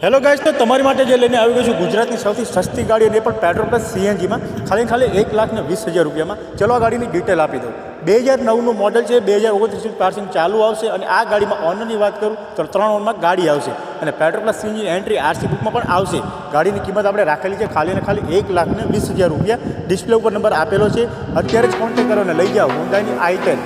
Hello guys, તો તમારી માટે જે લઈને આવી ગયો છું ગુજરાતની સૌથી સસ્તી ગાડી અને એ પણ પેટ્રોલ પ્લસ સીએનજીમાં ખાલી 1,20,000 રૂપિયામાં. ચલો આ ગાડીની ડિટેલ આપી દઉં. 2009નું મોડલ છે, 2029 પાર્સિંગ ચાલુ આવશે અને આ ગાડીમાં ઓનરની વાત કરું તો 3 ઓનમાં ગાડી આવશે અને petrol plus CNG entry RC બુકમાં પણ આવશે. ગાડીની કિંમત આપણે રાખેલી છે ખાલી 1,20,000 રૂપિયા. ડિસ્પ્લે ઉપર નંબર આપેલો છે, અત્યારે જ કોન્ટેક્ટ કરો અને લઈ જાઓ. હોન્ડાની i10